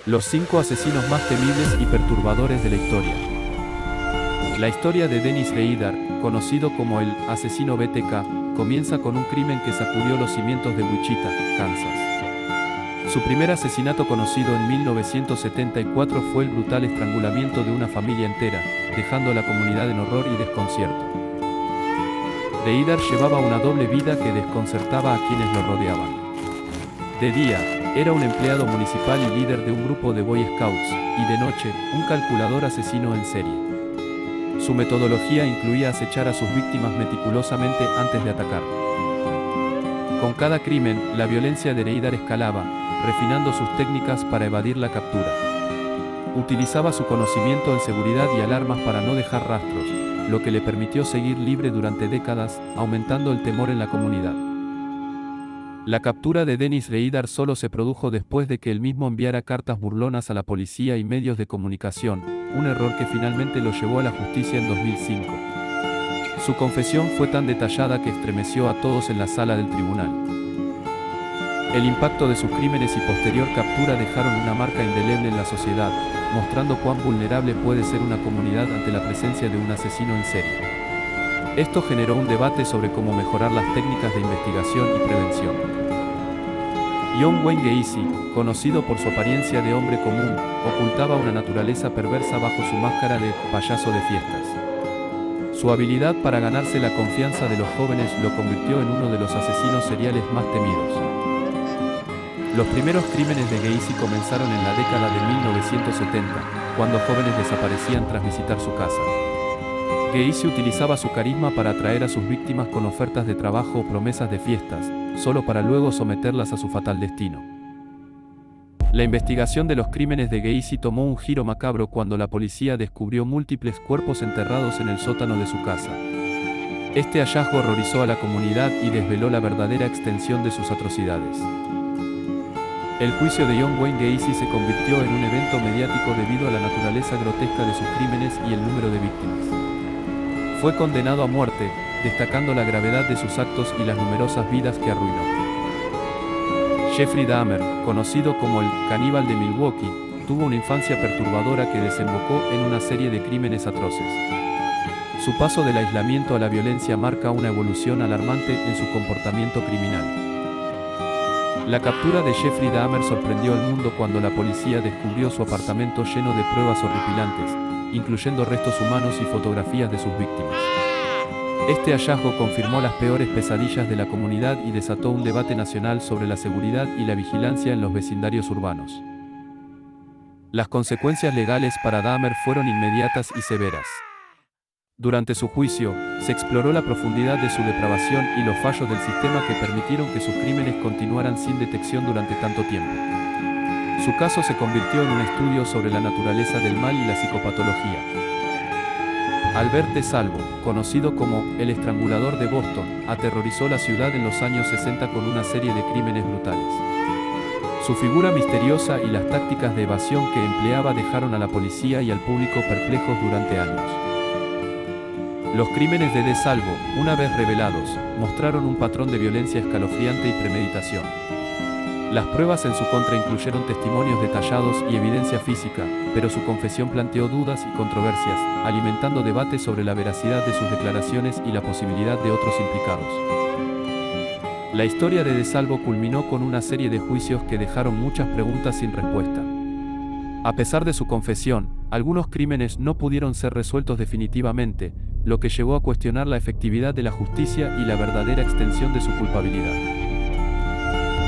Los 5 asesinos más temibles y perturbadores de la historia. La historia de Dennis Rader, conocido como el asesino BTK, comienza con un crimen que sacudió los cimientos de Wichita, Kansas. Su primer asesinato conocido en 1974 fue el brutal estrangulamiento de una familia entera, dejando a la comunidad en horror y desconcierto. Rader llevaba una doble vida que desconcertaba a quienes lo rodeaban. De día, era un empleado municipal y líder de un grupo de Boy Scouts, y de noche, un calculador asesino en serie. Su metodología incluía acechar a sus víctimas meticulosamente antes de atacar. Con cada crimen, la violencia de Rader escalaba, refinando sus técnicas para evadir la captura. Utilizaba su conocimiento en seguridad y alarmas para no dejar rastros, lo que le permitió seguir libre durante décadas, aumentando el temor en la comunidad. La captura de Dennis Rader solo se produjo después de que él mismo enviara cartas burlonas a la policía y medios de comunicación, un error que finalmente lo llevó a la justicia en 2005. Su confesión fue tan detallada que estremeció a todos en la sala del tribunal. El impacto de sus crímenes y posterior captura dejaron una marca indeleble en la sociedad, mostrando cuán vulnerable puede ser una comunidad ante la presencia de un asesino en serie. Esto generó un debate sobre cómo mejorar las técnicas de investigación y prevención. John Wayne Gacy, conocido por su apariencia de hombre común, ocultaba una naturaleza perversa bajo su máscara de payaso de fiestas. Su habilidad para ganarse la confianza de los jóvenes lo convirtió en uno de los asesinos seriales más temidos. Los primeros crímenes de Gacy comenzaron en la década de 1970, cuando jóvenes desaparecían tras visitar su casa. Gacy utilizaba su carisma para atraer a sus víctimas con ofertas de trabajo o promesas de fiestas, solo para luego someterlas a su fatal destino. La investigación de los crímenes de Gacy tomó un giro macabro cuando la policía descubrió múltiples cuerpos enterrados en el sótano de su casa. Este hallazgo horrorizó a la comunidad y desveló la verdadera extensión de sus atrocidades. El juicio de John Wayne Gacy se convirtió en un evento mediático debido a la naturaleza grotesca de sus crímenes y el número de víctimas. Fue condenado a muerte, destacando la gravedad de sus actos y las numerosas vidas que arruinó. Jeffrey Dahmer, conocido como el caníbal de Milwaukee, tuvo una infancia perturbadora que desembocó en una serie de crímenes atroces. Su paso del aislamiento a la violencia marca una evolución alarmante en su comportamiento criminal. La captura de Jeffrey Dahmer sorprendió al mundo cuando la policía descubrió su apartamento lleno de pruebas horripilantes, incluyendo restos humanos y fotografías de sus víctimas. Este hallazgo confirmó las peores pesadillas de la comunidad y desató un debate nacional sobre la seguridad y la vigilancia en los vecindarios urbanos. Las consecuencias legales para Dahmer fueron inmediatas y severas. Durante su juicio, se exploró la profundidad de su depravación y los fallos del sistema que permitieron que sus crímenes continuaran sin detección durante tanto tiempo. Su caso se convirtió en un estudio sobre la naturaleza del mal y la psicopatología. Albert DeSalvo, conocido como el estrangulador de Boston, aterrorizó la ciudad en los años 60 con una serie de crímenes brutales. Su figura misteriosa y las tácticas de evasión que empleaba dejaron a la policía y al público perplejos durante años. Los crímenes de DeSalvo, una vez revelados, mostraron un patrón de violencia escalofriante y premeditación. Las pruebas en su contra incluyeron testimonios detallados y evidencia física, pero su confesión planteó dudas y controversias, alimentando debates sobre la veracidad de sus declaraciones y la posibilidad de otros implicados. La historia de DeSalvo culminó con una serie de juicios que dejaron muchas preguntas sin respuesta. A pesar de su confesión, algunos crímenes no pudieron ser resueltos definitivamente, lo que llevó a cuestionar la efectividad de la justicia y la verdadera extensión de su culpabilidad.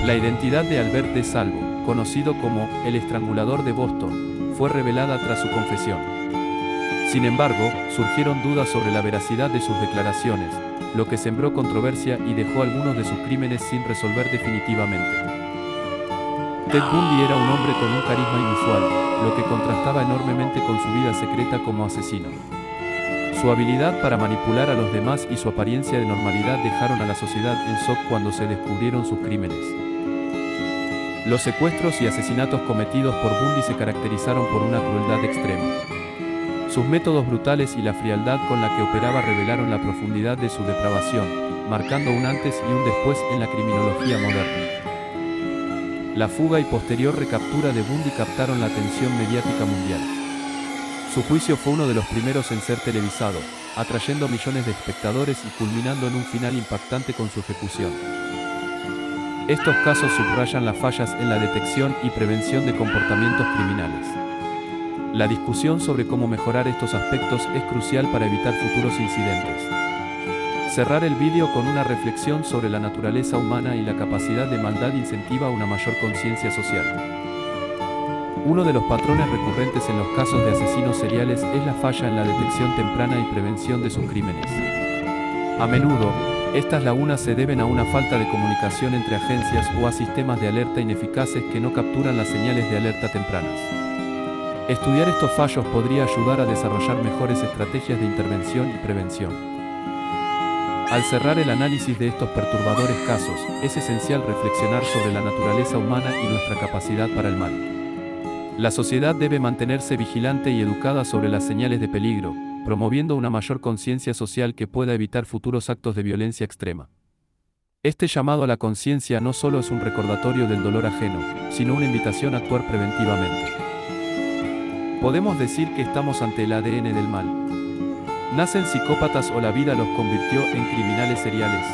La identidad de Albert DeSalvo, conocido como el estrangulador de Boston, fue revelada tras su confesión. Sin embargo, surgieron dudas sobre la veracidad de sus declaraciones, lo que sembró controversia y dejó algunos de sus crímenes sin resolver definitivamente. Ted Bundy era un hombre con un carisma inusual, lo que contrastaba enormemente con su vida secreta como asesino. Su habilidad para manipular a los demás y su apariencia de normalidad dejaron a la sociedad en shock cuando se descubrieron sus crímenes. Los secuestros y asesinatos cometidos por Bundy se caracterizaron por una crueldad extrema. Sus métodos brutales y la frialdad con la que operaba revelaron la profundidad de su depravación, marcando un antes y un después en la criminología moderna. La fuga y posterior recaptura de Bundy captaron la atención mediática mundial. Su juicio fue uno de los primeros en ser televisado, atrayendo millones de espectadores y culminando en un final impactante con su ejecución. Estos casos subrayan las fallas en la detección y prevención de comportamientos criminales. La discusión sobre cómo mejorar estos aspectos es crucial para evitar futuros incidentes. Cerrar el vídeo con una reflexión sobre la naturaleza humana y la capacidad de maldad incentiva una mayor conciencia social. Uno de los patrones recurrentes en los casos de asesinos seriales es la falla en la detección temprana y prevención de sus crímenes. A menudo, estas lagunas se deben a una falta de comunicación entre agencias o a sistemas de alerta ineficaces que no capturan las señales de alerta tempranas. Estudiar estos fallos podría ayudar a desarrollar mejores estrategias de intervención y prevención. Al cerrar el análisis de estos perturbadores casos, es esencial reflexionar sobre la naturaleza humana y nuestra capacidad para el mal. La sociedad debe mantenerse vigilante y educada sobre las señales de peligro, promoviendo una mayor conciencia social que pueda evitar futuros actos de violencia extrema. Este llamado a la conciencia no solo es un recordatorio del dolor ajeno, sino una invitación a actuar preventivamente. ¿Podemos decir que estamos ante el ADN del mal? ¿Nacen psicópatas o la vida los convirtió en criminales seriales?